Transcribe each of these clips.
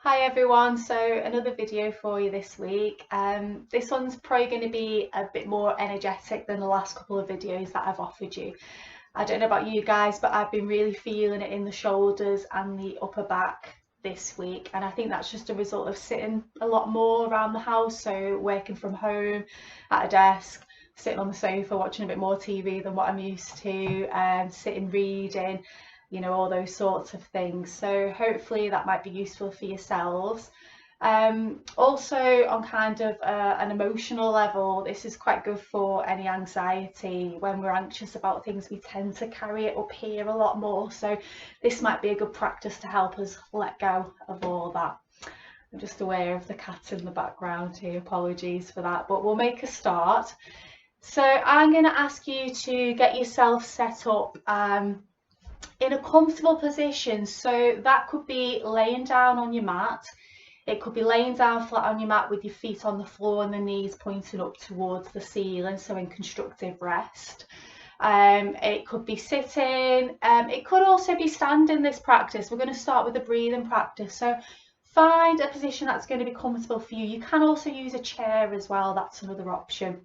Hi everyone, so another video for you this week. This one's probably going to be a bit more energetic than the last couple of videos that I've offered you. I don't know about you guys, but I've been really feeling it in the shoulders and the upper back this week, and I think that's just a result of sitting a lot more around the house, so working from home at a desk, sitting on the sofa watching a bit more TV than what I'm used to, sitting reading, all those sorts of things. So hopefully that might be useful for yourselves. Also on kind of an emotional level, this is quite good for any anxiety. When we're anxious about things, we tend to carry it up here a lot more. So this might be a good practice to help us let go of all that. I'm just aware of the cat in the background here, apologies for that, but we'll make a start. So I'm going to ask you to get yourself set up in a comfortable position. So that could be laying down on your mat. It could be laying down flat on your mat with your feet on the floor and the knees pointing up towards the ceiling, so in constructive rest. It could be sitting. It could also be standing, this practice. We're going to start with a breathing practice. So find a position that's going to be comfortable for you. You can also use a chair as well. That's another option.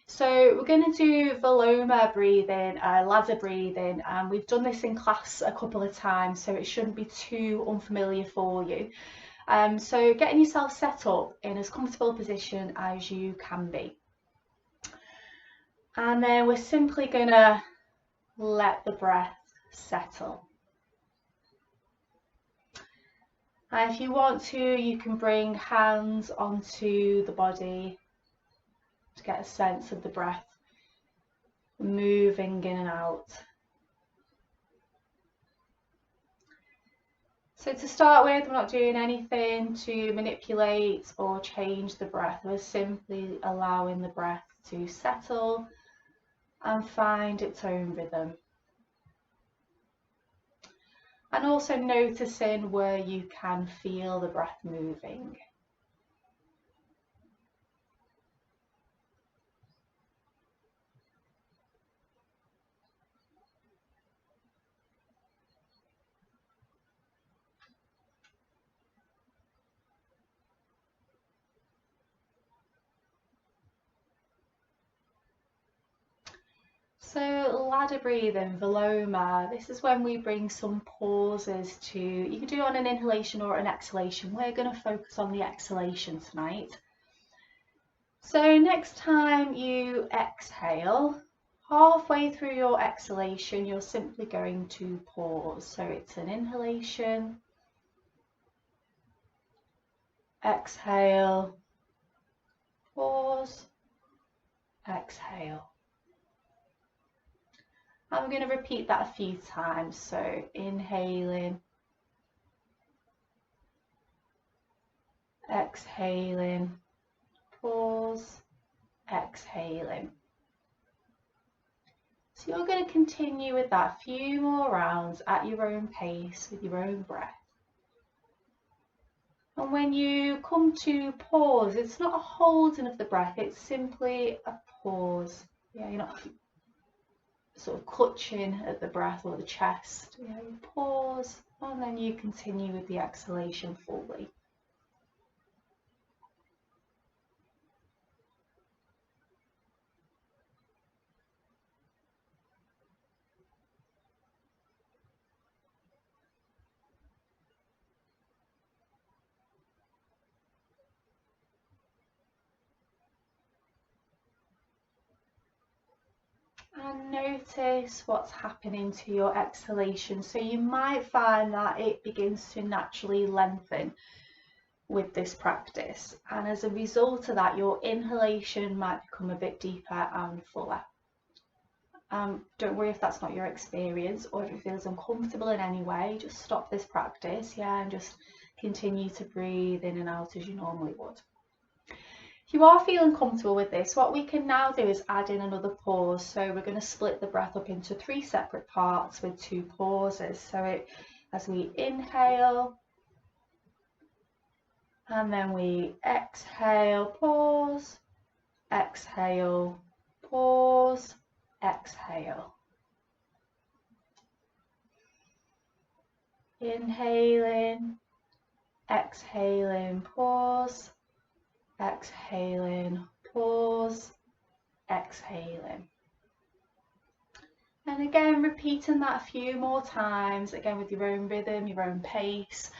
So we're going to do Viloma breathing, ladder breathing, and we've done this in class a couple of times, so it shouldn't be too unfamiliar for you. So getting yourself set up in as comfortable a position as you can be. And then we're simply going to let the breath settle. And if you want to, you can bring hands onto the body to get a sense of the breath moving in and out. So to start with, we're not doing anything to manipulate or change the breath. We're simply allowing the breath to settle and find its own rhythm. And also noticing where you can feel the breath moving. So ladder breathing, Viloma, this is when we bring some pauses to, you can do it on an inhalation or an exhalation. We're going to focus on the exhalation tonight. So next time you exhale, halfway through your exhalation, you're simply going to pause. So it's an inhalation, exhale, pause, exhale. And we're going to repeat that a few times. So inhaling, exhaling, pause, exhaling. So you're going to continue with that a few more rounds at your own pace with your own breath. And when you come to pause, it's not a holding of the breath, it's simply a pause. Yeah, you're not sort of clutching at the breath or the chest. Yeah, you pause and then you continue with the exhalation fully. And notice what's happening to your exhalation. So you might find that it begins to naturally lengthen with this practice, and as a result of that your inhalation might become a bit deeper and fuller. Don't worry if that's not your experience or if it feels uncomfortable in any way. Just stop this practice, yeah, and just continue to breathe in and out as you normally would. If you are feeling comfortable with this, what we can now do is add in another pause. So we're going to split the breath up into 3 separate parts with 2 pauses. So as we inhale and then we exhale, pause, exhale, pause, exhale. Inhaling, exhaling, pause, exhaling, pause, exhaling. And again, repeating that a few more times, again with your own rhythm, your own pace.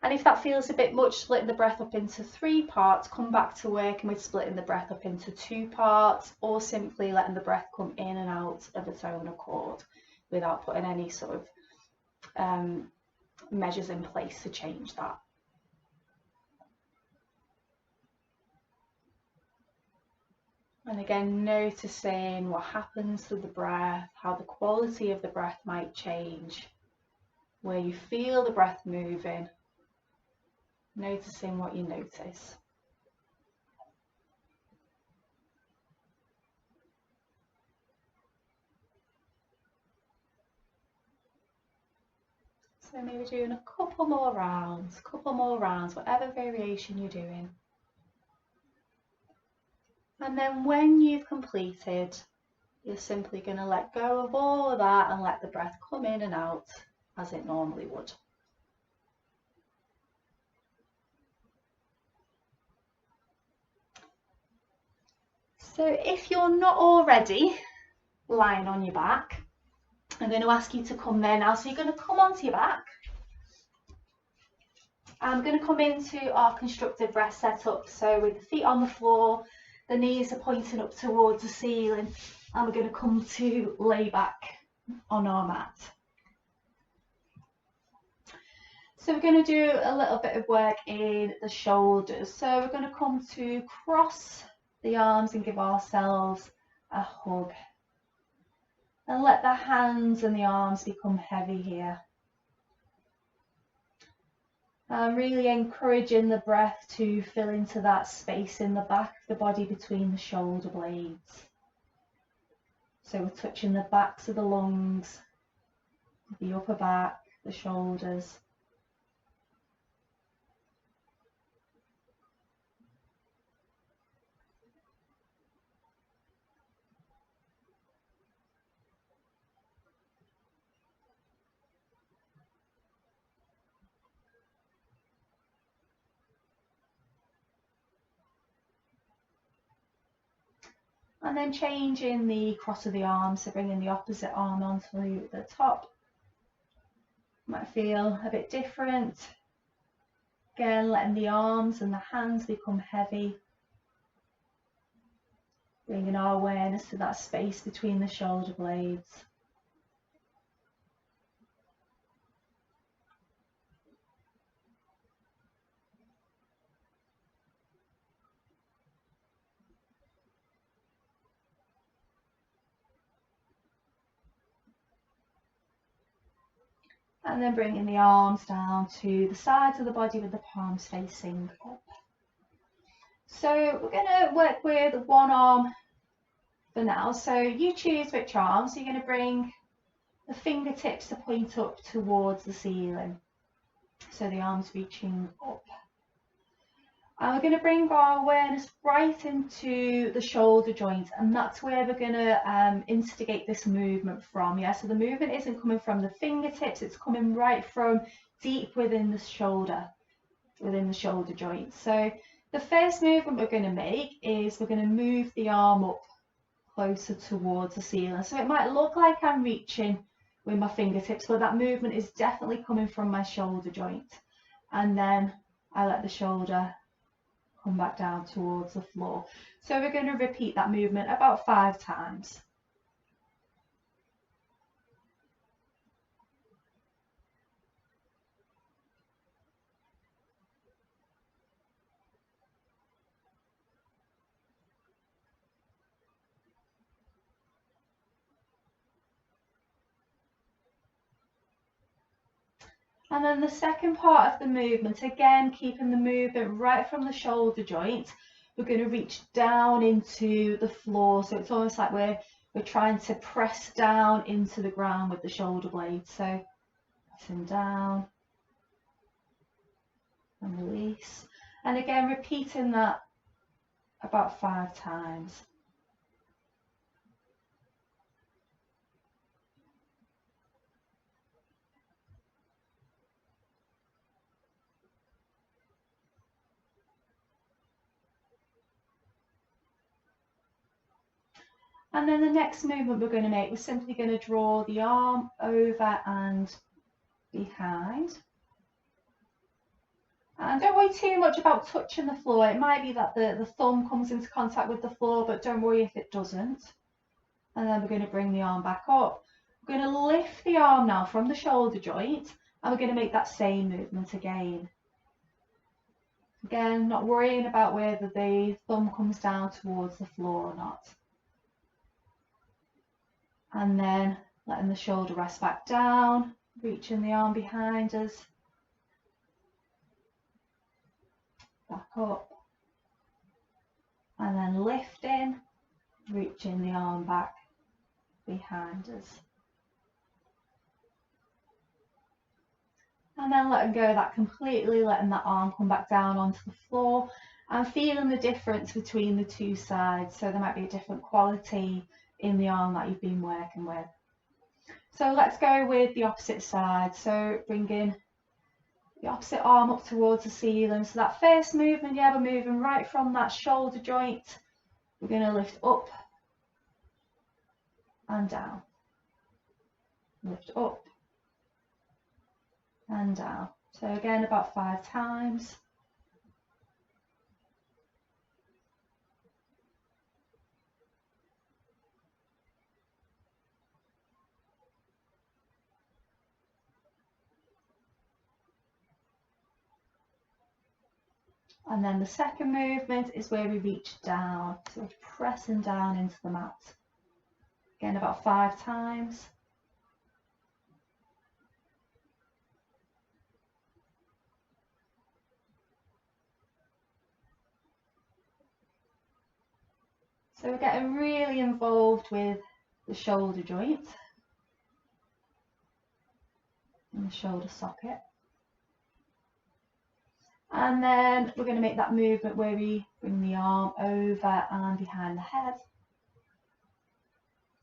And if that feels a bit much, splitting the breath up into 3 parts, come back to working with splitting the breath up into 2 parts, or simply letting the breath come in and out of its own accord without putting any sort of measures in place to change that. And again, noticing what happens to the breath, how the quality of the breath might change, where you feel the breath moving, noticing what you notice. So maybe doing a couple more rounds, whatever variation you're doing. And then when you've completed, you're simply going to let go of all of that and let the breath come in and out as it normally would. So if you're not already lying on your back, I'm going to ask you to come there now. So you're going to come onto your back. I'm going to come into our constructed rest setup. So with the feet on the floor, the knees are pointing up towards the ceiling, and we're going to come to lay back on our mat. So we're going to do a little bit of work in the shoulders. So we're going to come to cross the arms and give ourselves a hug. And let the hands and the arms become heavy here. And really encouraging the breath to fill into that space in the back of the body between the shoulder blades. So we're touching the backs of the lungs, the upper back, the shoulders. And then changing the cross of the arms, so bringing the opposite arm onto the top. Might feel a bit different. Again, letting the arms and the hands become heavy. Bringing our awareness to that space between the shoulder blades. And then bringing the arms down to the sides of the body with the palms facing up. So we're going to work with one arm for now. So you choose which arm. So you're going to bring the fingertips to point up towards the ceiling. So the arms reaching up. And we're going to bring our awareness right into the shoulder joint, and that's where we're going to instigate this movement from. Yeah, so the movement isn't coming from the fingertips, it's coming right from deep within the shoulder joint. So the first movement we're going to make is we're going to move the arm up closer towards the ceiling. So it might look like I'm reaching with my fingertips, but that movement is definitely coming from my shoulder joint. And then I let the shoulder come back down towards the floor. So we're going to repeat that movement about 5 times. And then the second part of the movement, again keeping the movement right from the shoulder joint, we're going to reach down into the floor. So it's almost like we're trying to press down into the ground with the shoulder blades. So pressing down and release. And again repeating that about 5 times. And then the next movement we're going to make, we're simply going to draw the arm over and behind. And don't worry too much about touching the floor. It might be that the thumb comes into contact with the floor, but don't worry if it doesn't. And then we're going to bring the arm back up. We're going to lift the arm now from the shoulder joint, and we're going to make that same movement again. Again, not worrying about whether the thumb comes down towards the floor or not. And then letting the shoulder rest back down, reaching the arm behind us, back up, and then lifting, reaching the arm back behind us. And then letting go of that completely, letting that arm come back down onto the floor and feeling the difference between the two sides. So there might be a different quality in the arm that you've been working with. So let's go with the opposite side. So bringing the opposite arm up towards the ceiling. So that first movement, yeah, we're moving right from that shoulder joint. We're going to lift up and down. Lift up and down. So again, about 5 times. And then the second movement is where we reach down, so we're pressing down into the mat. Again, about 5 times. So we're getting really involved with the shoulder joint and the shoulder socket. And then we're going to make that movement where we bring the arm over and behind the head.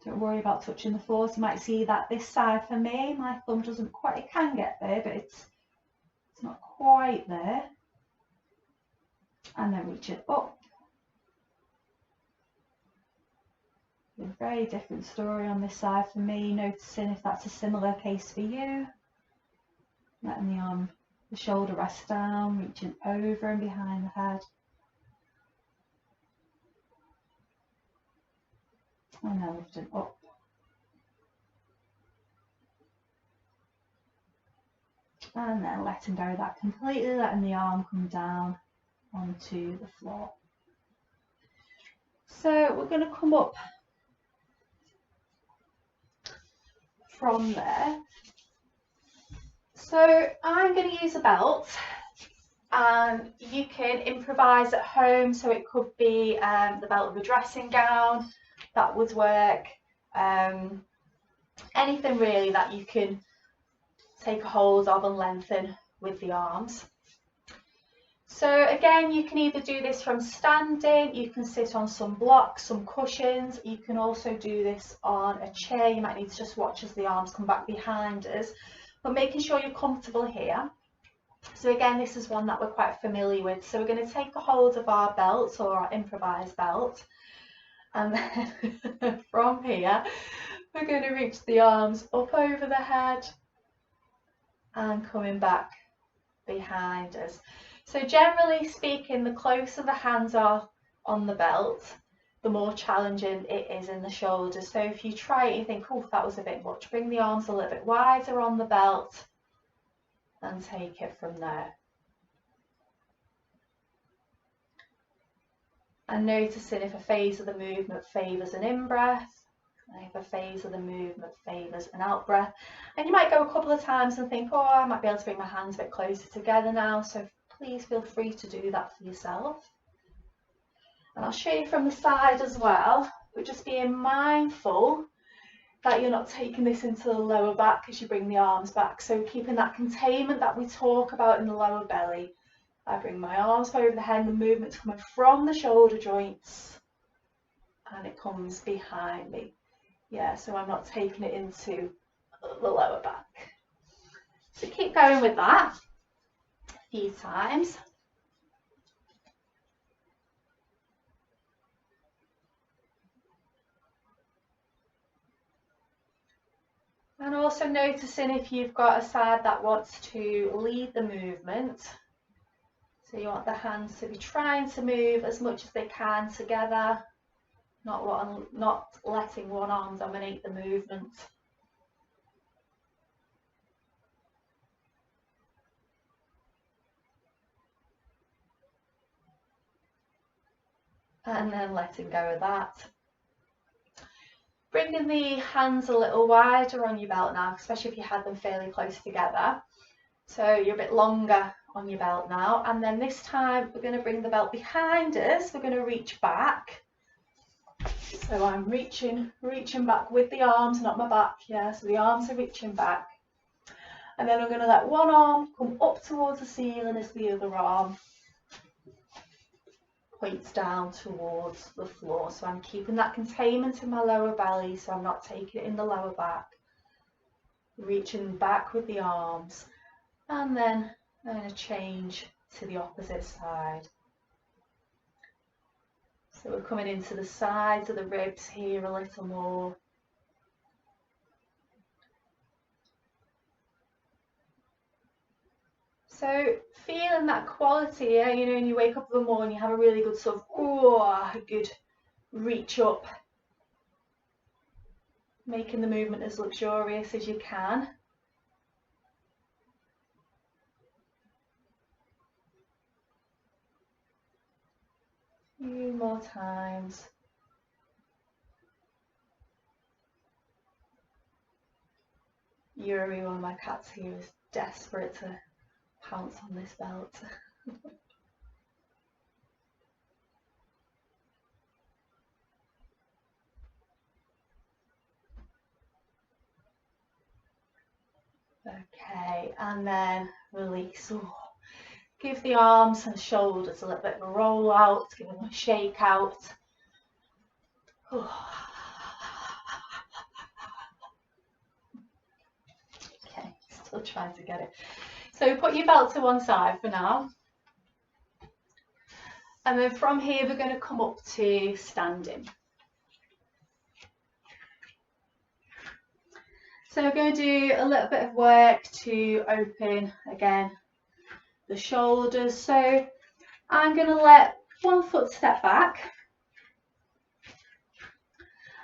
Don't worry about touching the floor. So you might see that this side for me, my thumb doesn't quite, it can get there, but it's not quite there. And then reach it up. A very different story on this side for me, noticing if that's a similar case for you. Letting the arm, the shoulder rest down, reaching over and behind the head. And then lifting up. And then letting go of that completely, letting the arm come down onto the floor. So we're going to come up from there. So I'm going to use a belt, and you can improvise at home. So it could be the belt of a dressing gown, that would work. Anything really that you can take a hold of and lengthen with the arms. So again, you can either do this from standing, you can sit on some blocks, some cushions, you can also do this on a chair. You might need to just watch as the arms come back behind us, but making sure you're comfortable here. So again, this is one that we're quite familiar with. So we're going to take a hold of our belt or our improvised belt, and then from here, we're going to reach the arms up over the head and coming back behind us. So generally speaking, the closer the hands are on the belt, the more challenging it is in the shoulders. So if you try it, you think, oh, that was a bit much, bring the arms a little bit wider on the belt and take it from there. And noticing if a phase of the movement favours an in-breath, and if a phase of the movement favours an out-breath. And you might go a couple of times and think, oh, I might be able to bring my hands a bit closer together now. So please feel free to do that for yourself. And I'll show you from the side as well, but just being mindful that you're not taking this into the lower back as you bring the arms back. So keeping that containment that we talk about in the lower belly. I bring my arms over the head, and the movement's coming from the shoulder joints and it comes behind me. Yeah, so I'm not taking it into the lower back. So keep going with that a few times. And also noticing if you've got a side that wants to lead the movement. So you want the hands to be trying to move as much as they can together, not letting one arm dominate the movement. And then letting go of that. Bringing the hands a little wider on your belt now, especially if you had them fairly close together. So you're a bit longer on your belt now. And then this time we're going to bring the belt behind us. We're going to reach back. So I'm reaching back with the arms, not my back. Yeah, so the arms are reaching back. And then I'm going to let one arm come up towards the ceiling as the other arm points down towards the floor. So I'm keeping that containment in my lower belly, so I'm not taking it in the lower back. Reaching back with the arms, and then I'm going to change to the opposite side. So we're coming into the sides of the ribs here a little more. So feeling that quality, yeah, you know, when you wake up in the morning, you have a really good sort of, a good reach up, making the movement as luxurious as you can. A few more times. Yuri, one of my cats here, is desperate to pounce on this belt. Okay, and then release. Ooh. Give the arms and shoulders a little bit of a roll out, give them a shake out. Ooh. Okay, still trying to get it. So put your belt to one side for now. And then from here, we're going to come up to standing. So we're going to do a little bit of work to open, again, the shoulders. So I'm going to let one foot step back.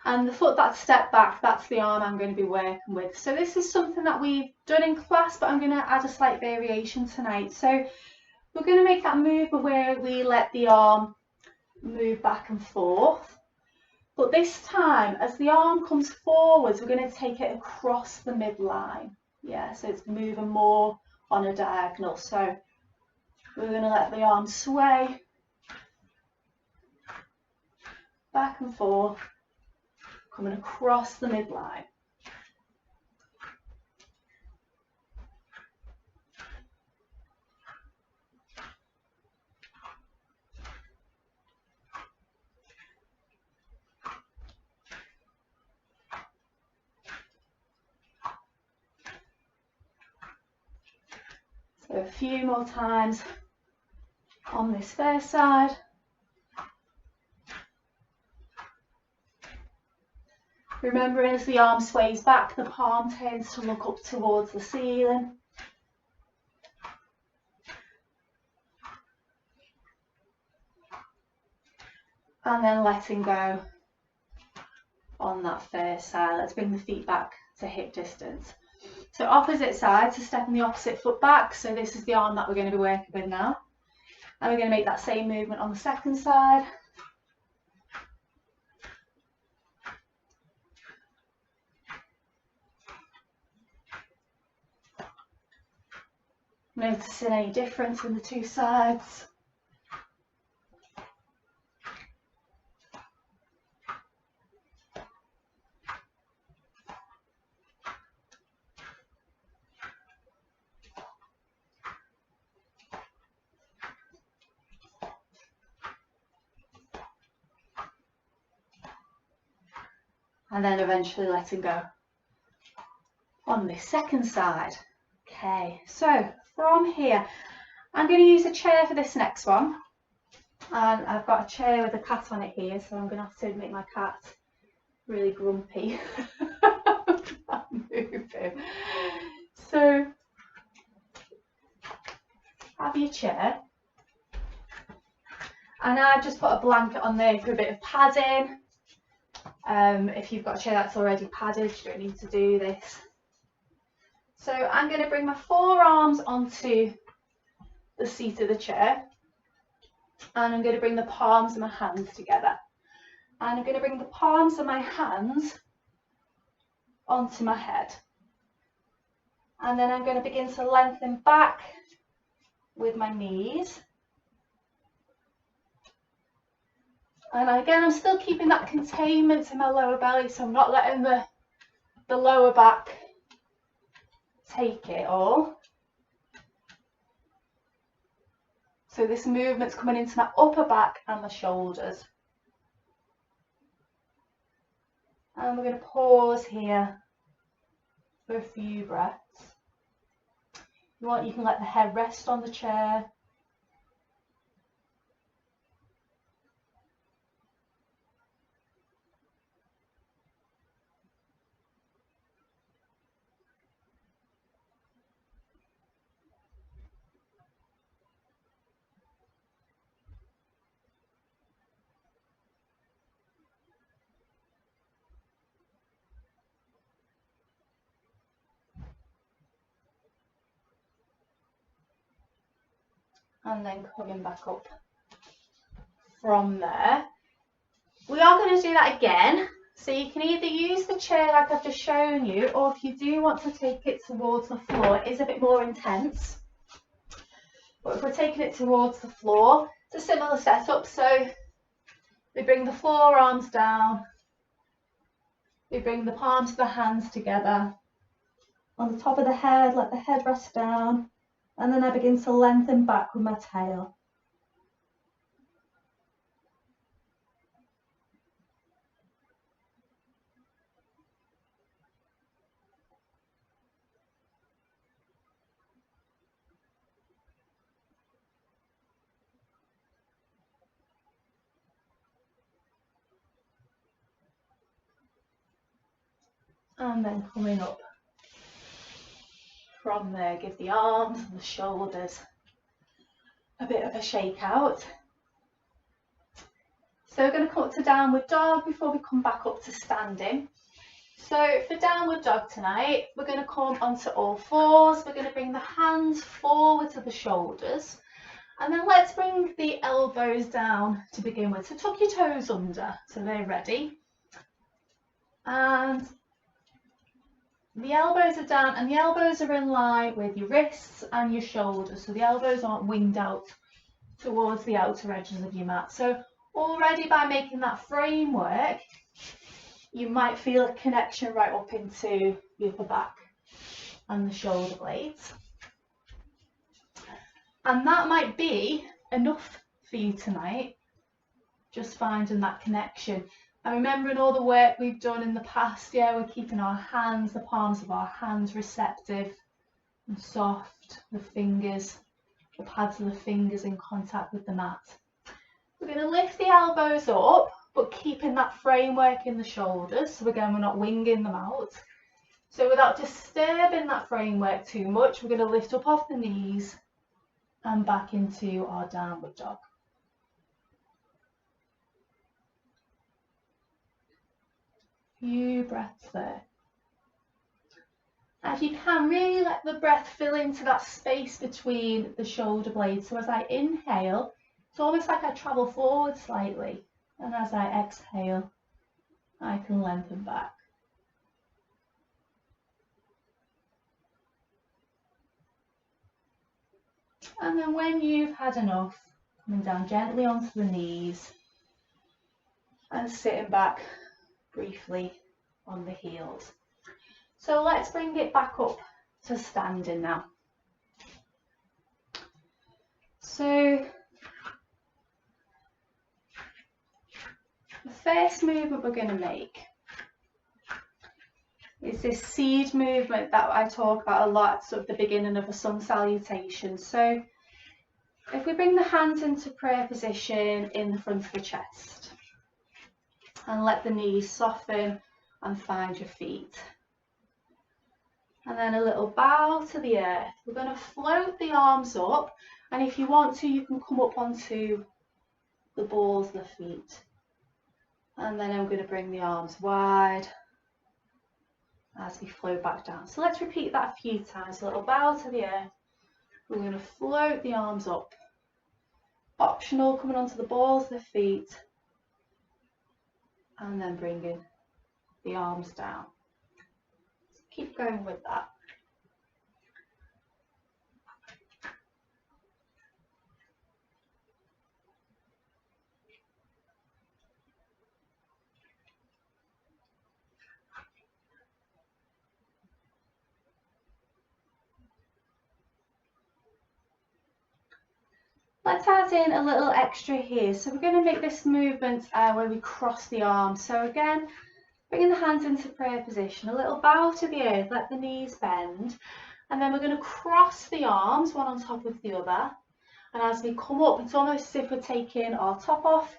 And the foot that's stepped back, that's the arm I'm going to be working with. So this is something that we've done in class, but I'm going to add a slight variation tonight. So we're going to make that movement where we let the arm move back and forth. But this time, as the arm comes forwards, we're going to take it across the midline. Yeah, so it's moving more on a diagonal. So we're going to let the arm sway back and forth, coming across the midline. So a few more times on this first side. Remembering as the arm sways back, the palm tends to look up towards the ceiling. And then letting go on that first side. Let's bring the feet back to hip distance. So opposite side, so stepping the opposite foot back. So this is the arm that we're going to be working with now. And we're going to make that same movement on the second side. Noticing any difference in the two sides. And then eventually letting go on this second side. Okay, so from here, I'm going to use a chair for this next one. And I've got a chair with a cat on it here, so I'm going to have to make my cat really grumpy. Move. chair, and I've just put a blanket on there for a bit of padding. If you've got a chair that's already padded, you don't need to do this. So I'm going to bring my forearms onto the seat of the chair, and I'm going to bring the palms of my hands together. And I'm going to bring the palms of my hands onto my head. And then I'm going to begin to lengthen back with my knees. And again, I'm still keeping that containment in my lower belly, so I'm not letting the lower back take it all. So this movement's coming into my upper back and my shoulders. And we're going to pause here for a few breaths. If you want, you can let the head rest on the chair. And then coming back up from there. We are going to do that again. So you can either use the chair like I've just shown you, or if you do want to take it towards the floor, it is a bit more intense. But if we're taking it towards the floor, it's a similar setup. So we bring the forearms down, we bring the palms of the hands together. On the top of the head, let the head rest down. And then I begin to lengthen back with my tail. And then coming up from there, give the arms and the shoulders a bit of a shake out. So we're going to come up to downward dog before we come back up to standing. So for downward dog tonight, we're going to come onto all fours. We're going to bring the hands forward to the shoulders. And then let's bring the elbows down to begin with. So tuck your toes under so they're ready. And the elbows are down, and the elbows are in line with your wrists and your shoulders. So the elbows aren't winged out towards the outer edges of your mat. So already by making that framework, you might feel a connection right up into the upper back and the shoulder blades. And that might be enough for you tonight, just finding that connection. And remembering all the work we've done in the past, yeah, we're keeping our hands, the palms of our hands receptive and soft, the fingers, the pads of the fingers in contact with the mat. We're going to lift the elbows up, but keeping that framework in the shoulders. So again, we're not winging them out. So without disturbing that framework too much, we're going to lift up off the knees and back into our downward dog. Few breaths there. And if you can, really let the breath fill into that space between the shoulder blades. So as I inhale, it's almost like I travel forward slightly. And as I exhale, I can lengthen back. And then when you've had enough, coming down gently onto the knees and sitting back briefly on the heels. So let's bring it back up to standing now. So the first movement we're going to make is this seed movement that I talk about a lot at sort of the beginning of a sun salutation. So if we bring the hands into prayer position in the front of the chest and let the knees soften and find your feet. And then a little bow to the earth. We're going to float the arms up, and if you want to, you can come up onto the balls of the feet. And then I'm going to bring the arms wide as we float back down. So let's repeat that a few times. A little bow to the earth. We're going to float the arms up. Optional, coming onto the balls of the feet. And then bringing the arms down. Keep going with that. Let's add in a little extra here. So we're going to make this movement where we cross the arms. So again, bringing the hands into prayer position, a little bow to the earth, let the knees bend. And then we're going to cross the arms, one on top of the other. And as we come up, it's almost as if we're taking our top off,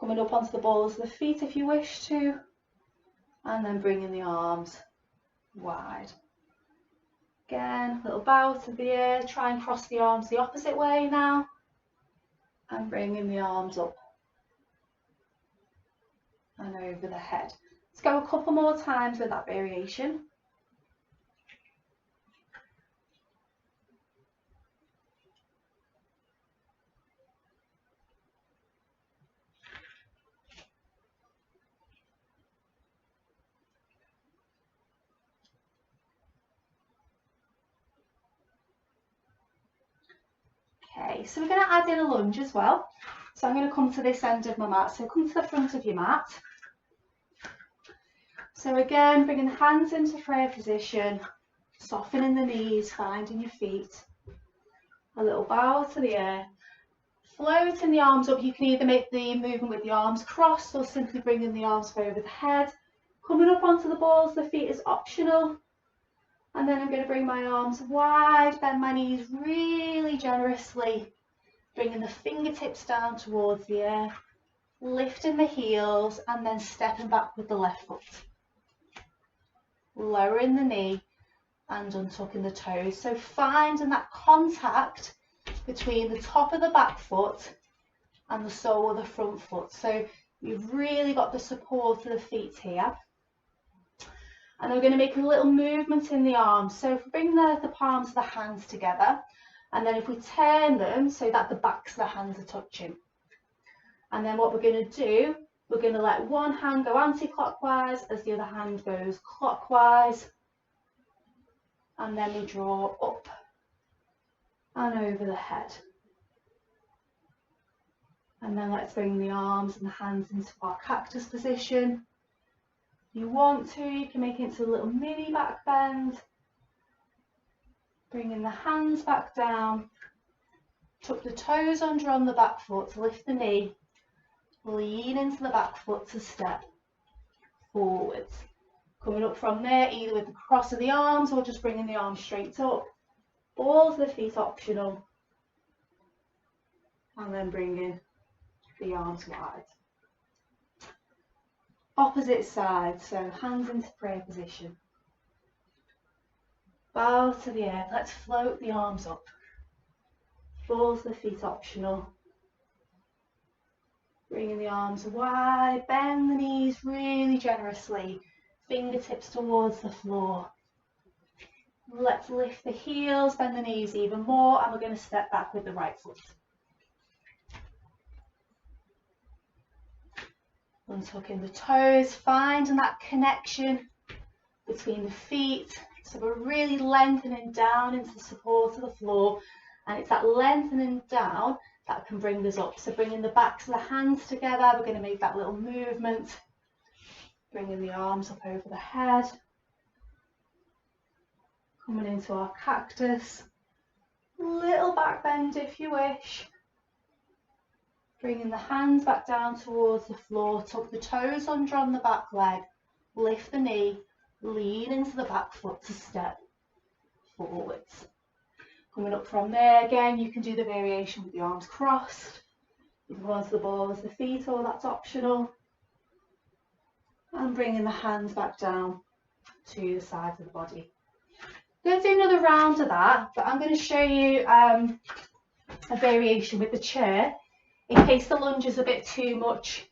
coming up onto the balls of the feet if you wish to, and then bringing the arms wide. Again, little bow to the earth, try and cross the arms the opposite way now, and bringing the arms up and over the head. Let's go a couple more times with that variation. Okay, so we're going to add in a lunge as well. So I'm going to come to this end of my mat. So come to the front of your mat. So again, bringing the hands into prayer position, softening the knees, finding your feet. A little bow to the earth. Floating the arms up. You can either make the movement with the arms crossed or simply bringing the arms over the head. Coming up onto the balls of the feet is optional. And then I'm going to bring my arms wide, bend my knees really generously, bringing the fingertips down towards the earth, lifting the heels and then stepping back with the left foot. Lowering the knee and untucking the toes. So finding that contact between the top of the back foot and the sole of the front foot. So you've really got the support of the feet here. And I'm going to make a little movement in the arms. So if we bring the palms of the hands together, and then if we turn them so that the backs of the hands are touching. And then what we're going to do, we're going to let one hand go anti-clockwise as the other hand goes clockwise. And then we draw up and over the head. And then let's bring the arms and the hands into our cactus position. If you want to, you can make it into a little mini back bend. Bringing the hands back down. Tuck the toes under on the back foot to lift the knee. Lean into the back foot to step forwards. Coming up from there, either with the cross of the arms or just bringing the arms straight up. Balls of the feet optional. And then bringing the arms wide. Opposite side, so hands into prayer position. Bow to the earth, let's float the arms up. Balls of the feet optional. Bringing the arms wide, bend the knees really generously. Fingertips towards the floor. Let's lift the heels, bend the knees even more, and we're going to step back with the right foot. Untucking the toes, finding that connection between the feet. So we're really lengthening down into the support of the floor, and it's that lengthening down that can bring us up. So bringing the backs of the hands together, we're going to make that little movement, bringing the arms up over the head, coming into our cactus, little back bend if you wish. Bringing the hands back down towards the floor, tuck the toes under on the back leg, lift the knee, lean into the back foot to step forwards. Coming up from there, again, you can do the variation with the arms crossed. You can go onto the balls of the feet, or that's optional. And bringing the hands back down to the sides of the body. I'm going to do another round of that, but I'm going to show you a variation with the chair in case the lunge is a bit too much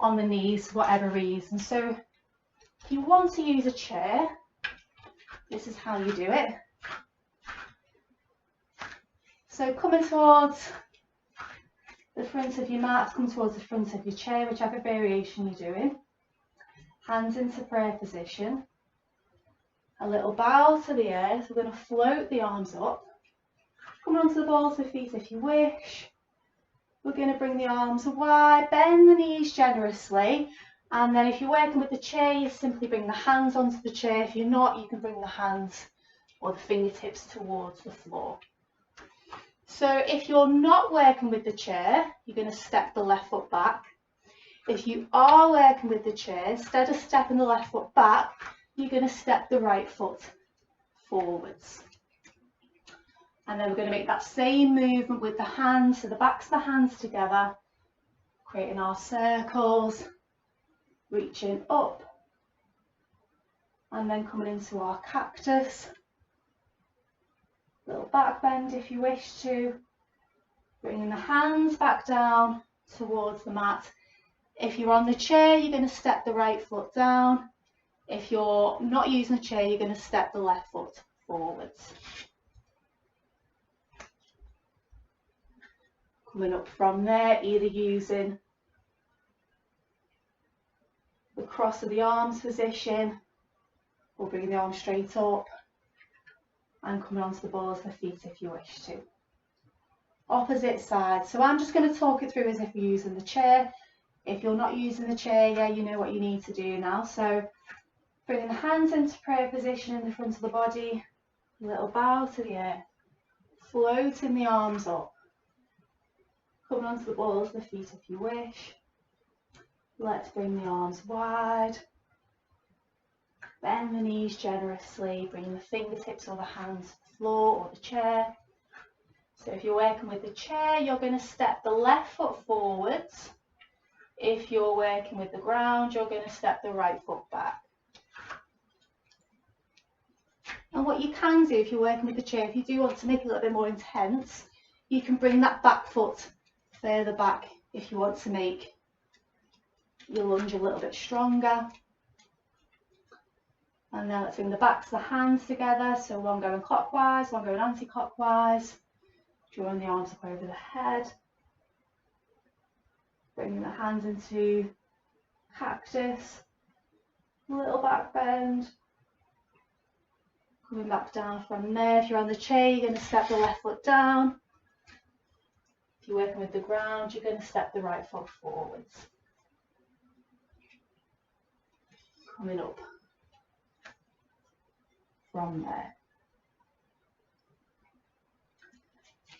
on the knees for whatever reason. So if you want to use a chair, this is how you do it. So coming towards the front of your mat, come towards the front of your chair, whichever variation you're doing. Hands into prayer position. A little bow to the earth. We're going to float the arms up. Come onto the balls of the feet if you wish. We're going to bring the arms wide, bend the knees generously, and then if you're working with the chair, you simply bring the hands onto the chair. If you're not, you can bring the hands or the fingertips towards the floor. So if you're not working with the chair, you're going to step the left foot back. If you are working with the chair, instead of stepping the left foot back, you're going to step the right foot forwards. And then we're going to make that same movement with the hands, so the backs of the hands together, creating our circles, reaching up, and then coming into our cactus. Little back bend if you wish to, bringing the hands back down towards the mat. If you're on the chair, you're going to step the right foot down. If you're not using the chair, you're going to step the left foot forwards. Coming up from there, either using the cross of the arms position or bringing the arms straight up and coming onto the balls of the feet if you wish to. Opposite side. So I'm just going to talk it through as if you're using the chair. If you're not using the chair, yeah, you know what you need to do now. So bringing the hands into prayer position in the front of the body, a little bow to the earth, floating the arms up, coming onto the balls of the feet if you wish. Let's bring the arms wide, bend the knees generously, bring the fingertips or the hands to the floor or the chair. So if you're working with the chair, you're going to step the left foot forwards. If you're working with the ground, you're going to step the right foot back. And what you can do if you're working with the chair, if you do want to make it a little bit more intense, you can bring that back foot further back if you want to make your lunge a little bit stronger. And then let's bring the backs of the hands together, so one going clockwise, one going anti-clockwise, drawing the arms up over the head, bringing the hands into cactus, little back bend, coming back down from there. If you're on the chair, you're going to step the left foot down. If you're working with the ground, you're going to step the right foot forwards. Coming up from there.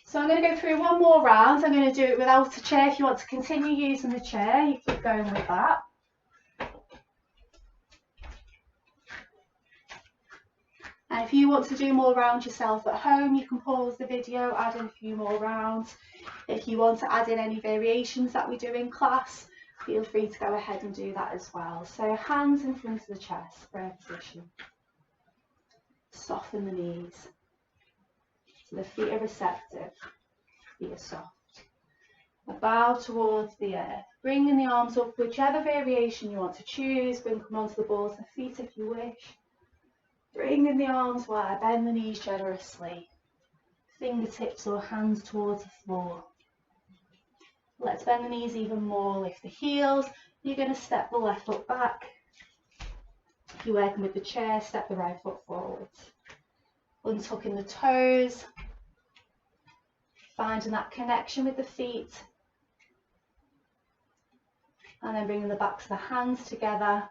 So I'm going to go through one more round. I'm going to do it without a chair. If you want to continue using the chair, you keep going with that. And if you want to do more rounds yourself at home, you can pause the video, add in a few more rounds. If you want to add in any variations that we do in class, feel free to go ahead and do that as well. So hands in front of the chest, prayer position. Soften the knees. So the feet are receptive, feet are soft. A bow towards the earth, bringing the arms up, whichever variation you want to choose. Bring them onto the balls of the feet if you wish. Bringing the arms wide, bend the knees generously. Fingertips or hands towards the floor. Let's bend the knees even more, lift the heels. You're going to step the left foot back. If you're working with the chair, step the right foot forwards. Untucking the toes. Finding that connection with the feet. And then bringing the backs of the hands together.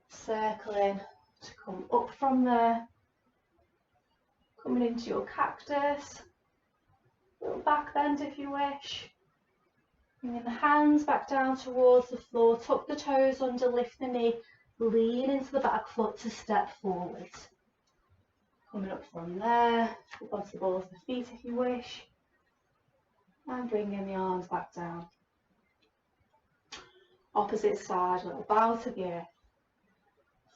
Circling to come up from there. Coming into your cactus. Little back bend if you wish. Bringing the hands back down towards the floor. Tuck the toes under, lift the knee. Lean into the back foot to step forwards. Coming up from there. Up onto the balls of the feet if you wish. And bringing the arms back down. Opposite side, little bow to the earth.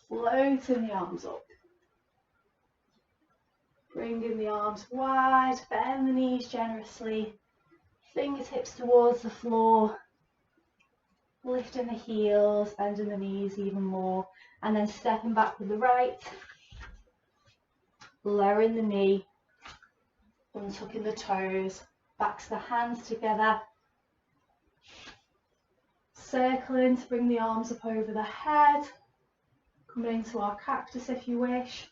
floating the arms up. Bringing the arms wide, bend the knees generously, fingertips towards the floor, lifting the heels, bending the knees even more, and then stepping back with the right, lowering the knee, untucking the toes, backs the hands together, circling to bring the arms up over the head, coming into our cactus if you wish,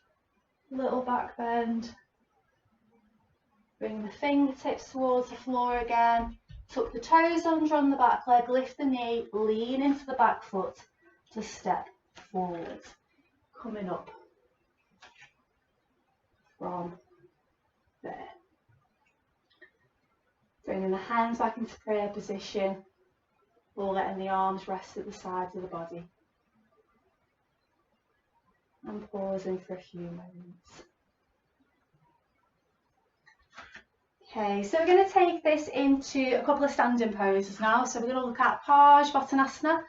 little back bend, bring the fingertips towards the floor again, tuck the toes under on the back leg, lift the knee, lean into the back foot to step forward, coming up from there. Bringing the hands back into prayer position, or letting the arms rest at the sides of the body. And pausing for a few moments. Okay, so we're going to take this into a couple of standing poses now. So we're going to look at Parsvottanasana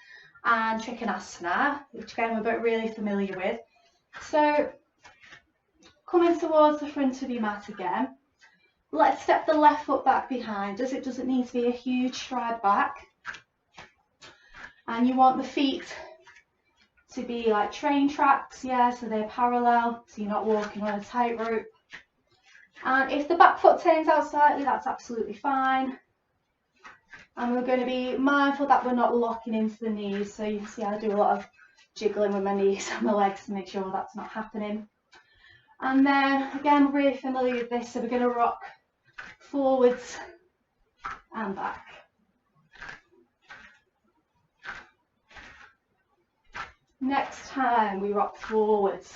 and Trikonasana, which again we're both really familiar with. So coming towards the front of your mat again. Let's step the left foot back behind us. It doesn't need to be a huge stride back. And you want the feet to be like train tracks, yeah, so they're parallel, so you're not walking on a tightrope. And if the back foot turns out slightly, that's absolutely fine. And we're going to be mindful that we're not locking into the knees. So you can see I do a lot of jiggling with my knees and my legs to make sure that's not happening. And then again, we're really familiar with this, so we're going to rock forwards and back. Next time we rock forwards,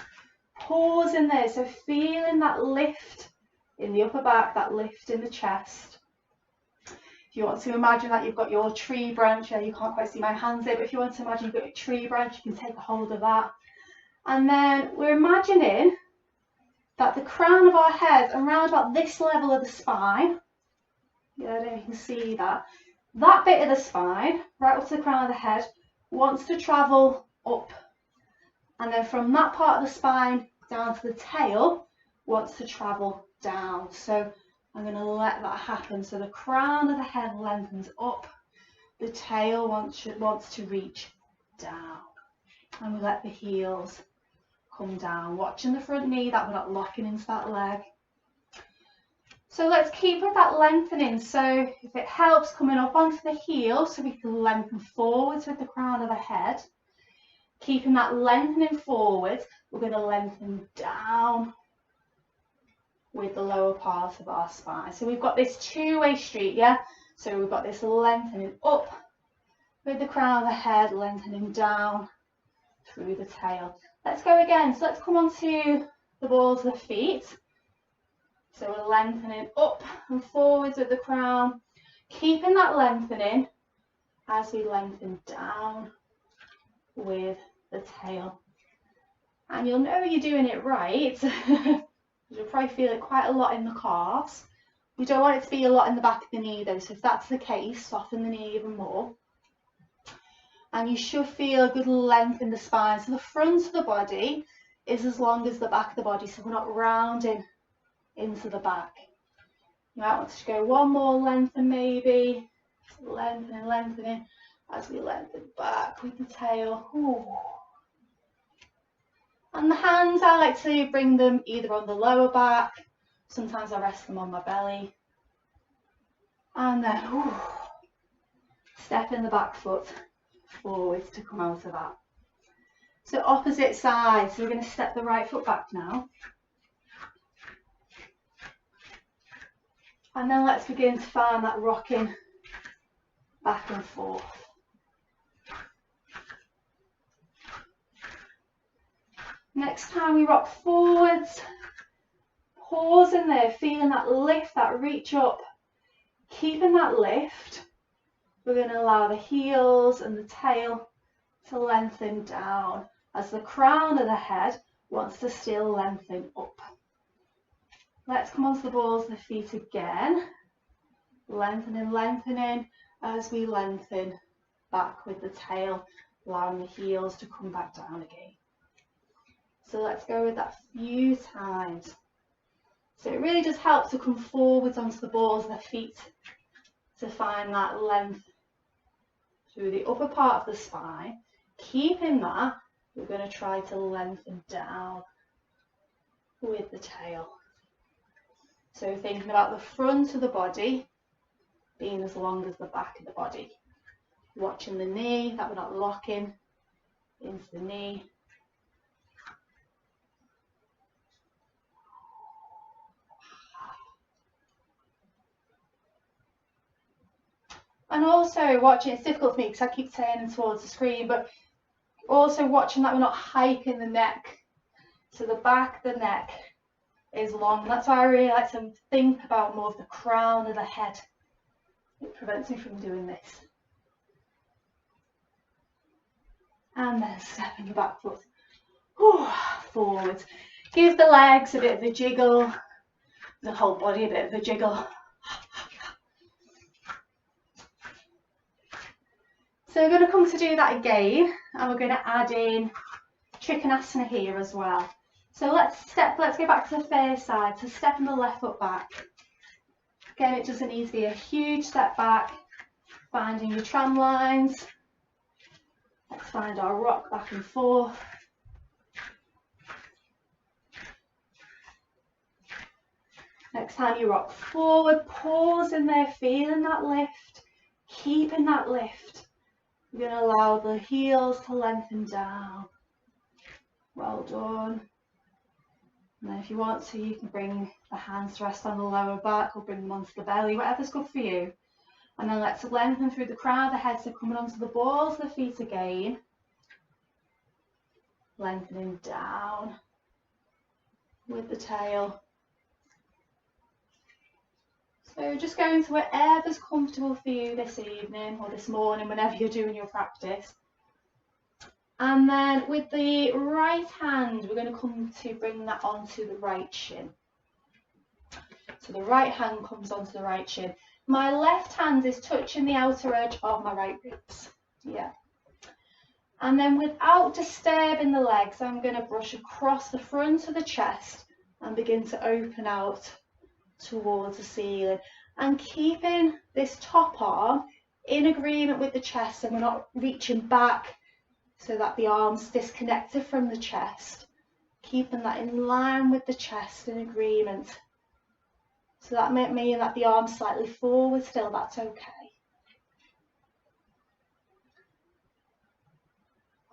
pause in there, so feeling that lift in the upper back, that lift in the chest. If you want to imagine that you've got your tree branch, you can't quite see my hands there, but if you want to imagine you've got your tree branch, you can take a hold of that. And then we're imagining that the crown of our head, around about this level of the spine, yeah, I don't know if you can see that, that bit of the spine, right up to the crown of the head, wants to travel up. And then from that part of the spine down to the tail, wants to travel down. So I'm going to let that happen. So the crown of the head lengthens up, the tail wants to reach down. And we let the heels come down, watching the front knee, that we're not locking into that leg. So let's keep with that lengthening. So if it helps, coming up onto the heel so we can lengthen forwards with the crown of the head. Keeping that lengthening forwards, we're going to lengthen down with the lower part of our spine. So we've got this two-way street, yeah? So we've got this lengthening up with the crown of the head, lengthening down through the tail. Let's go again. So let's come onto the balls of the feet. So we're lengthening up and forwards with the crown, keeping that lengthening as we lengthen down with the tail. And you'll know you're doing it right. You'll probably feel it quite a lot in the calves. We don't want it to be a lot in the back of the knee though, so if that's the case, soften the knee even more. And you should feel a good length in the spine. So the front of the body is as long as the back of the body, so we're not rounding into the back. You might want to go one more lengthen maybe. Lengthening, lengthening as we lengthen back with the tail. Ooh. And the hands, I like to bring them either on the lower back, sometimes I rest them on my belly. And then step in the back foot forwards to come out of that. So opposite side, so we're going to step the right foot back now. And then let's begin to find that rocking back and forth. Next time we rock forwards, pause in there, feeling that lift, that reach up, keeping that lift. We're going to allow the heels and the tail to lengthen down as the crown of the head wants to still lengthen up. Let's come onto the balls of the feet again, lengthening, lengthening as we lengthen back with the tail, allowing the heels to come back down again. So let's go with that few times. So it really does help to come forwards onto the balls of the feet to find that length through the upper part of the spine. Keeping that, we're going to try to lengthen down with the tail. So thinking about the front of the body being as long as the back of the body. Watching the knee, that we're not locking into the knee. And also watching, it's difficult for me because I keep turning towards the screen, but also watching that we're not hiking the neck. So the back of the neck is long. That's why I really like to think about more of the crown of the head. It prevents me from doing this. And then stepping the back foot forward. Give the legs a bit of a jiggle, the whole body a bit of a jiggle. So we're going to come to do that again, and we're going to add in Trikonasana here as well. So let's go back to the first side. So stepping the left foot back. Again, it doesn't need to be a huge step back. Finding your tram lines. Let's find our rock back and forth. Next time you rock forward, pause in there, feeling that lift, keeping that lift. You're going to allow the heels to lengthen down. Well done. And then if you want to, you can bring the hands to rest on the lower back or bring them onto the belly, whatever's good for you. And then let's lengthen through the crown of the head, so coming onto the balls of the feet again. Lengthening down with the tail. So just going to wherever's comfortable for you this evening or this morning, whenever you're doing your practice. And then with the right hand, we're going to come to bring that onto the right shin. So the right hand comes onto the right shin. My left hand is touching the outer edge of my right ribs. Yeah. And then without disturbing the legs, I'm going to brush across the front of the chest and begin to open out towards the ceiling. And keeping this top arm in agreement with the chest, and we're not reaching back so that the arm's disconnected from the chest. Keeping that in line with the chest in agreement. So that might mean that the arm's slightly forward still, that's okay.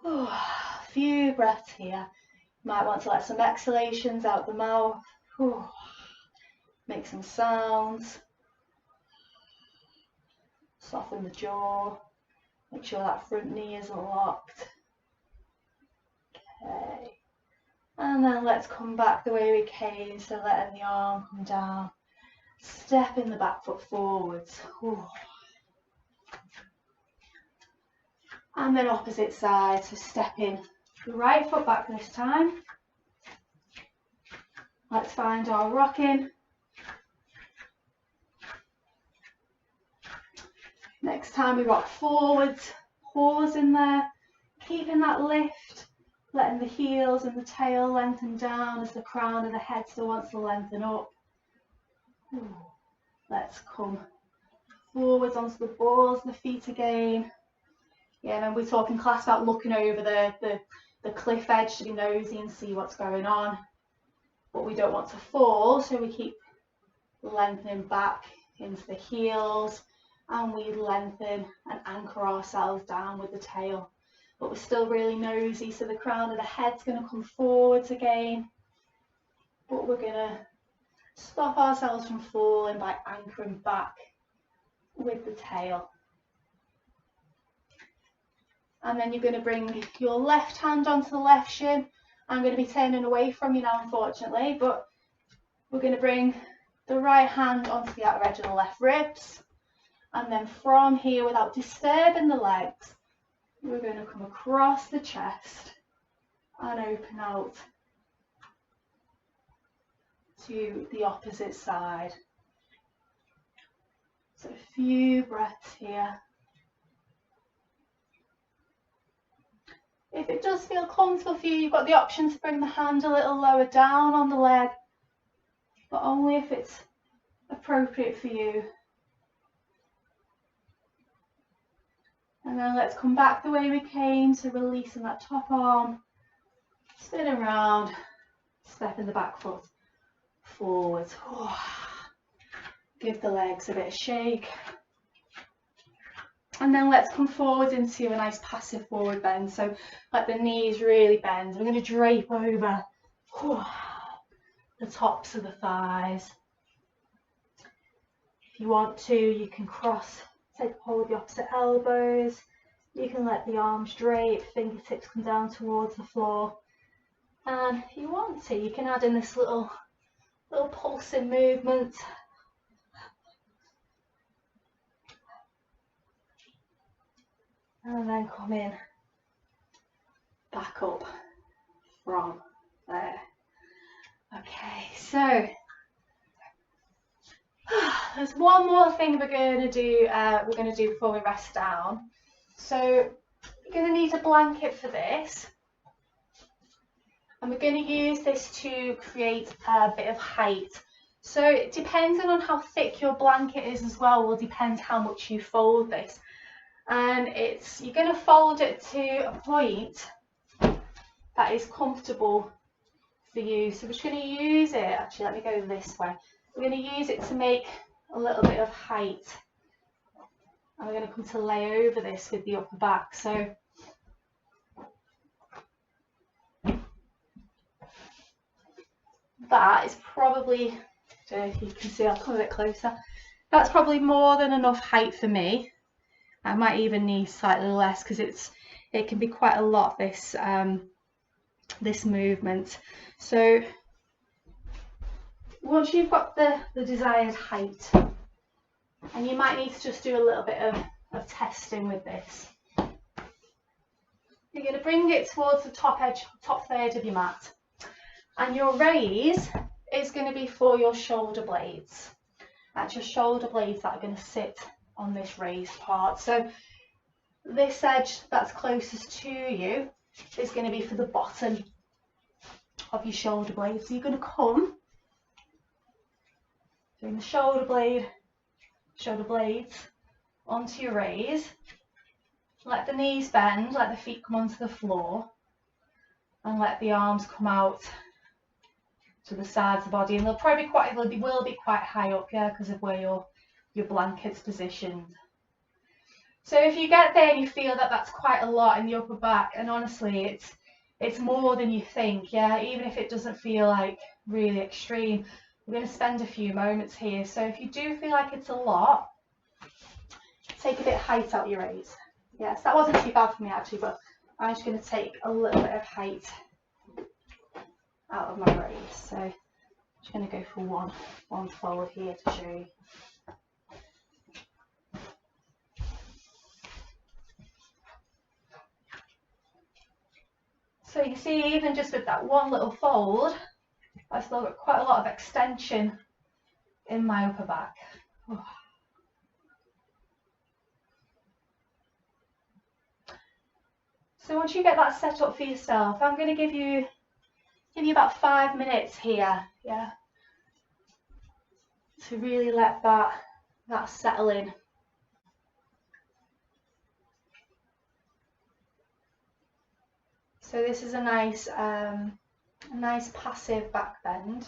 A few breaths here. You might want to let some exhalations out the mouth. Make some sounds. Soften the jaw. Make sure that front knee isn't locked. Okay. And then let's come back the way we came, so letting the arm come down. Stepping the back foot forwards. And then opposite side, so stepping the right foot back this time. Let's find our rocking. Next time we rock forwards, pause in there, keeping that lift, letting the heels and the tail lengthen down as the crown of the head still wants to lengthen up. Let's come forwards onto the balls of the feet again. Yeah, and we talk in class about looking over the cliff edge to be nosy and see what's going on. But we don't want to fall, so we keep lengthening back into the heels, and we lengthen and anchor ourselves down with the tail. But we're still really nosy, so the crown of the head's going to come forwards again. But we're going to stop ourselves from falling by anchoring back with the tail. And then you're going to bring your left hand onto the left shin. I'm going to be turning away from you now, unfortunately, but we're going to bring the right hand onto the outer edge of the left ribs. And then from here, without disturbing the legs, we're going to come across the chest and open out to the opposite side. So a few breaths here. If it does feel comfortable for you, you've got the option to bring the hand a little lower down on the leg, but only if it's appropriate for you. And then let's come back the way we came, so releasing that top arm, spin around, step in the back foot forwards. Give the legs a bit of shake. And then let's come forward into a nice passive forward bend. So let the knees really bend. We're going to drape over the tops of the thighs. If you want to, you can cross, take hold of the opposite elbows. You can let the arms drape, fingertips come down towards the floor. And if you want to, you can add in this little pulsing movement. And then come in, back up from there. Okay, so there's one more thing we're going to do before we rest down. So you're going to need a blanket for this, and we're going to use this to create a bit of height. So depending on how thick your blanket is as well will depend how much you fold this. And you're going to fold it to a point that is comfortable for you. So we're just going to use it, actually let me go this way. We're going to use it to make a little bit of height. And we're going to come to lay over this with the upper back. So that is probably, I don't know if you can see, I'll come a bit closer. That's probably more than enough height for me. I might even need slightly less because it can be quite a lot, this this movement. So once you've got the desired height, and you might need to just do a little bit of testing with this. You're going to bring it towards the top third of your mat, and your raise is going to be for your shoulder blades. That's your shoulder blades that are going to sit on this raised part. So this edge that's closest to you is going to be for the bottom of your shoulder blade. So you're going to come doing the shoulder blades onto your raise. Let the knees bend, let the feet come onto the floor, and let the arms come out to the sides of the body. And they will be quite high up here because of where your blanket's positioned. So if you get there and you feel that that's quite a lot in the upper back, and honestly it's more than you think, yeah, even if it doesn't feel like really extreme, we're going to spend a few moments here. So if you do feel like it's a lot, take a bit of height out your raise. Yes, that wasn't too bad for me actually, but I'm just going to take a little bit of height out of my raise. So I'm just going to go for one fold here to show you. So you see, even just with that one little fold, I've still got quite a lot of extension in my upper back. Oh. So once you get that set up for yourself, I'm going to give you about 5 minutes here, yeah, to really let that settle in. So this is a nice passive back bend.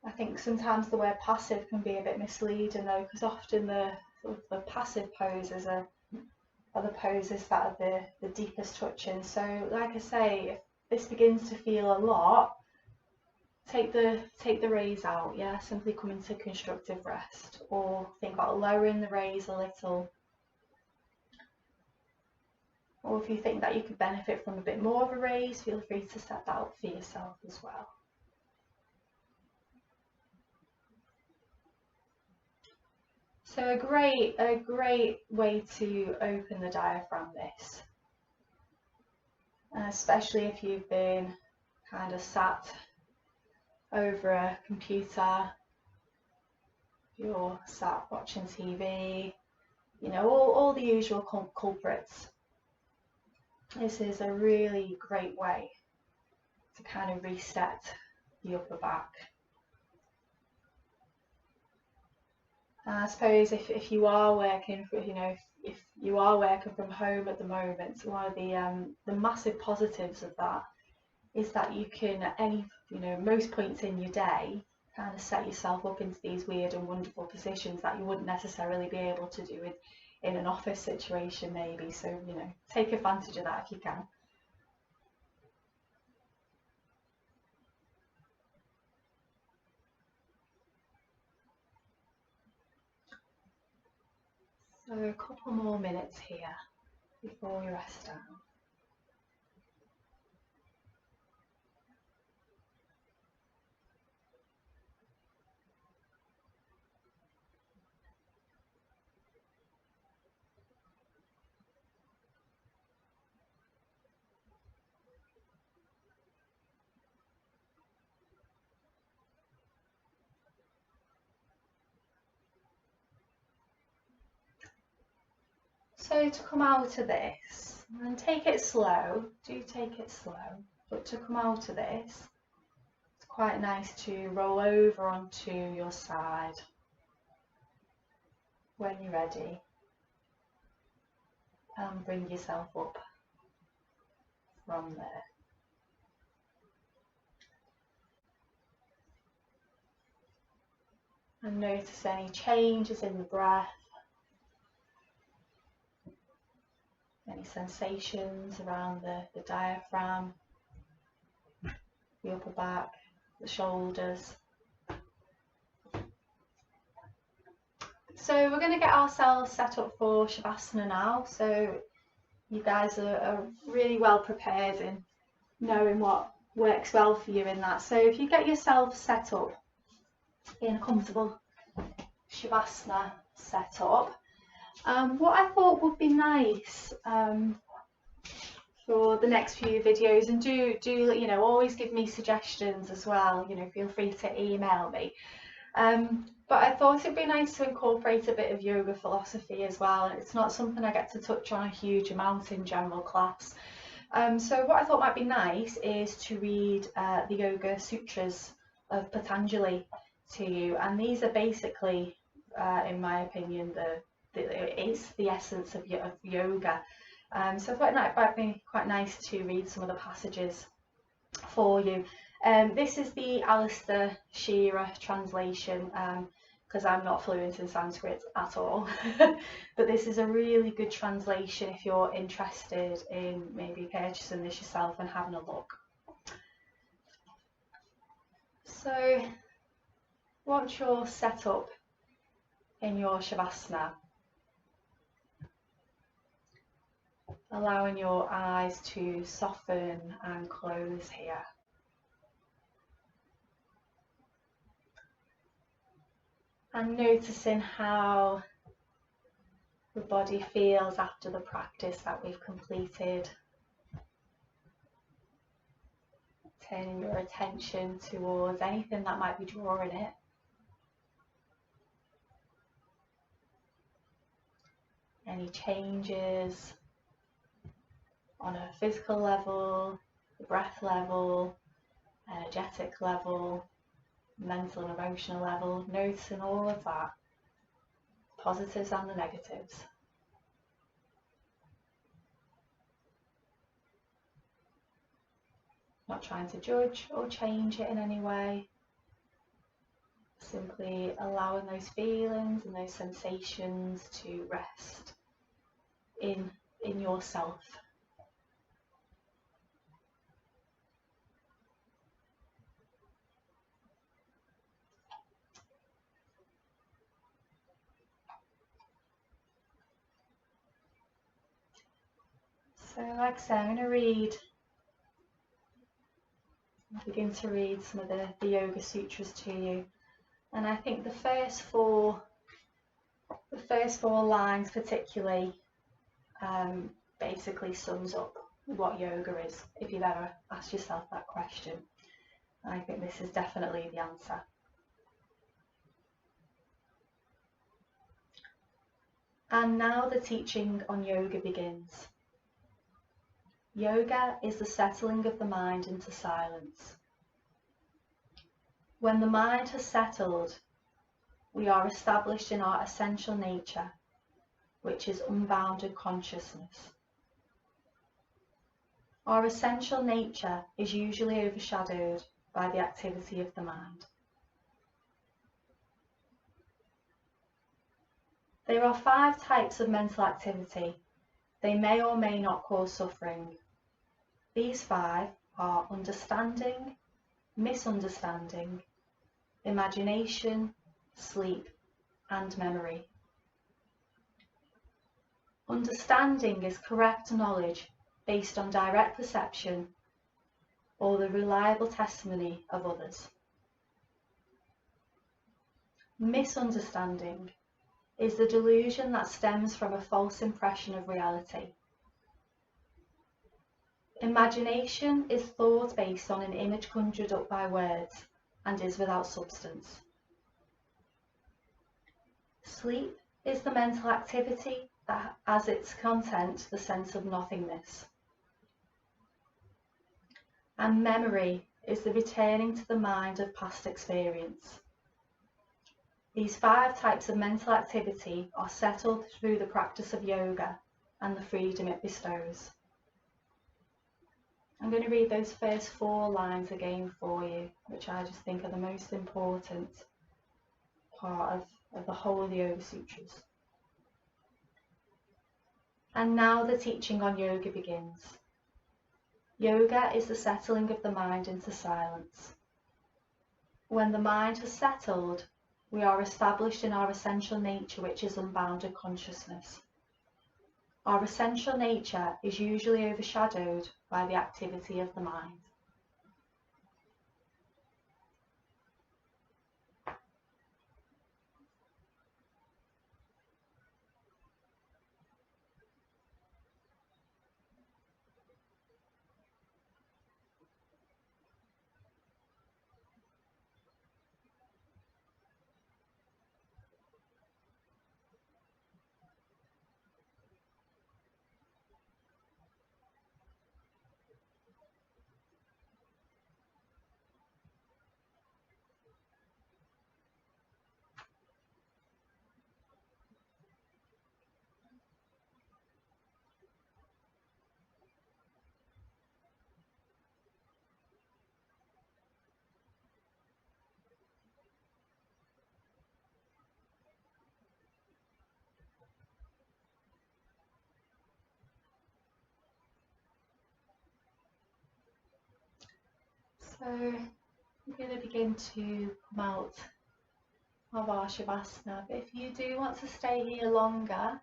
I think sometimes the word passive can be a bit misleading though, because often the passive poses are the poses that are the deepest touching. So like I say, if this begins to feel a lot, take the raise out, yeah, simply come into constructive rest, or think about lowering the raise a little. Or if you think that you could benefit from a bit more of a raise, feel free to set that up for yourself as well. So a great way to open the diaphragm, this, especially if you've been kind of sat over a computer, you're sat watching TV, you know, all the usual culprits. this is a really great way to kind of reset the upper back. I suppose if you are working, if you are working from home at the moment, one of the massive positives of that is that you can at any, most points in your day kind of set yourself up into these weird and wonderful positions that you wouldn't necessarily be able to do in an office situation maybe. So, take advantage of that if you can. So a couple more minutes here before we rest down. So to come out of this, and take it slow, do take it slow, but to come out of this, it's quite nice to roll over onto your side when you're ready and bring yourself up from there. And notice any changes in the breath, any sensations around the diaphragm, the upper back, the shoulders. So we're going to get ourselves set up for Shavasana now. So you guys are really well prepared in knowing what works well for you in that. So if you get yourself set up in a comfortable Shavasana setup, what I thought would be nice for the next few videos, and do always give me suggestions as well, feel free to email me, but I thought it'd be nice to incorporate a bit of yoga philosophy as well. It's not something I get to touch on a huge amount in general class. So what I thought might be nice is to read the Yoga Sutras of Patanjali to you, and these are basically, in my opinion, it's the essence of yoga. So I thought it might be quite nice to read some of the passages for you. This is the Alistair Shearer translation, because I'm not fluent in Sanskrit at all, but this is a really good translation if you're interested in maybe purchasing this yourself and having a look. So once you're set up in your Shavasana, allowing your eyes to soften and close here. And noticing how the body feels after the practice that we've completed. Turning your attention towards anything that might be drawing it. Any changes on a physical level, the breath level, energetic level, mental and emotional level, noticing all of that, positives and the negatives. Not trying to judge or change it in any way, simply allowing those feelings and those sensations to rest in yourself. So like I say, I'm going to begin to read some of the Yoga Sutras to you. And I think the first four lines particularly basically sums up what yoga is, if you've ever asked yourself that question. I think this is definitely the answer. And now the teaching on yoga begins. Yoga is the settling of the mind into silence. When the mind has settled, we are established in our essential nature, which is unbounded consciousness. Our essential nature is usually overshadowed by the activity of the mind. There are 5 types of mental activity. They may or may not cause suffering. These 5 are understanding, misunderstanding, imagination, sleep, and memory. Understanding is correct knowledge based on direct perception or the reliable testimony of others. Misunderstanding is the delusion that stems from a false impression of reality. Imagination is thought based on an image conjured up by words and is without substance. Sleep is the mental activity that has its content the sense of nothingness. And memory is the returning to the mind of past experience. These 5 types of mental activity are settled through the practice of yoga and the freedom it bestows. I'm going to read those first 4 lines again for you, which I just think are the most important part of the whole of the Yoga Sutras. And now the teaching on yoga begins. Yoga is the settling of the mind into silence. When the mind has settled, we are established in our essential nature, which is unbounded consciousness. Our essential nature is usually overshadowed by the activity of the mind. So I'm going to begin to come out of our Shavasana, but if you do want to stay here longer,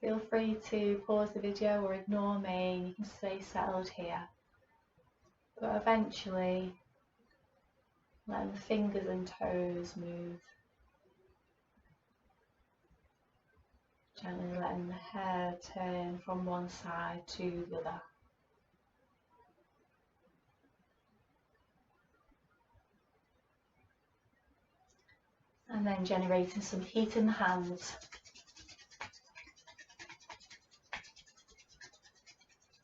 feel free to pause the video or ignore me and you can stay settled here. But eventually, letting the fingers and toes move. Gently letting the hair turn from one side to the other. And then generating some heat in the hands.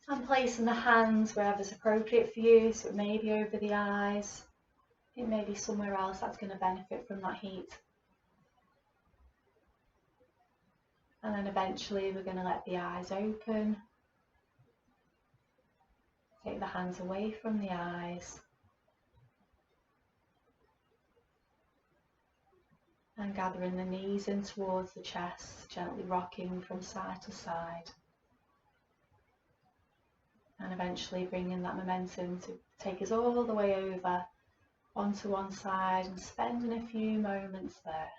And placing the hands wherever is appropriate for you, so it may be over the eyes, it may be somewhere else that's going to benefit from that heat. And then eventually we're going to let the eyes open, take the hands away from the eyes, and gathering the knees in towards the chest, gently rocking from side to side. And eventually bringing that momentum to take us all the way over onto one side and spending a few moments there.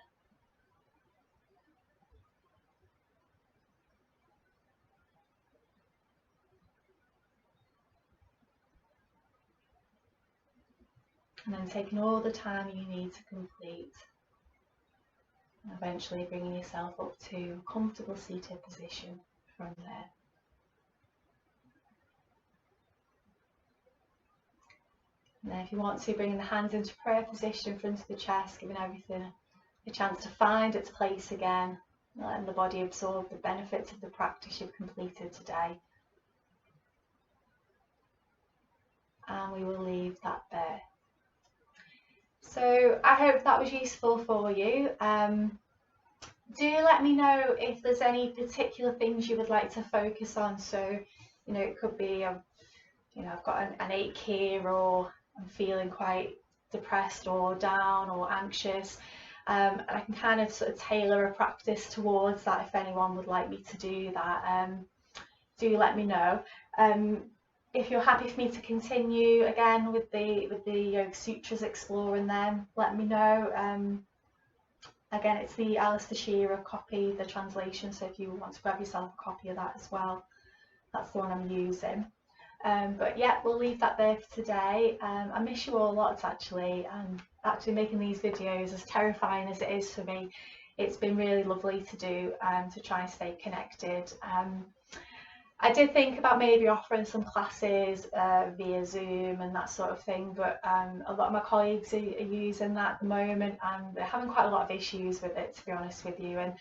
And then taking all the time you need to complete. And eventually bringing yourself up to a comfortable seated position from there. And then if you want to, bring the hands into prayer position in front of the chest, giving everything a chance to find its place again, letting the body absorb the benefits of the practice you've completed today. and we will leave that there. So I hope that was useful for you. Do let me know if there's any particular things you would like to focus on. So, you know, it could be, you know, I've got an ache here, or I'm feeling quite depressed or down or anxious. And I can kind of sort of tailor a practice towards that if anyone would like me to do that. Do let me know. If you're happy for me to continue again with the Yoga Sutras, exploring them, let me know. Again, it's the Alistair Shearer copy, the translation, so if you want to grab yourself a copy of that as well, that's the one I'm using. But yeah, we'll leave that there for today. I miss you all lots actually, and actually making these videos, as terrifying as it is for me, it's been really lovely to do, to try and stay connected. I did think about maybe offering some classes via Zoom and that sort of thing, but a lot of my colleagues are using that at the moment, and they're having quite a lot of issues with it, to be honest with you. And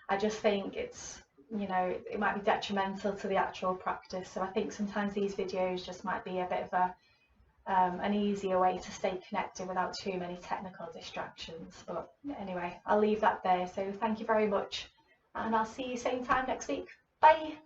I just think it's, you know, it might be detrimental to the actual practice. So I think sometimes these videos just might be a bit of a an easier way to stay connected without too many technical distractions. But anyway, I'll leave that there. So thank you very much, and I'll see you same time next week. Bye.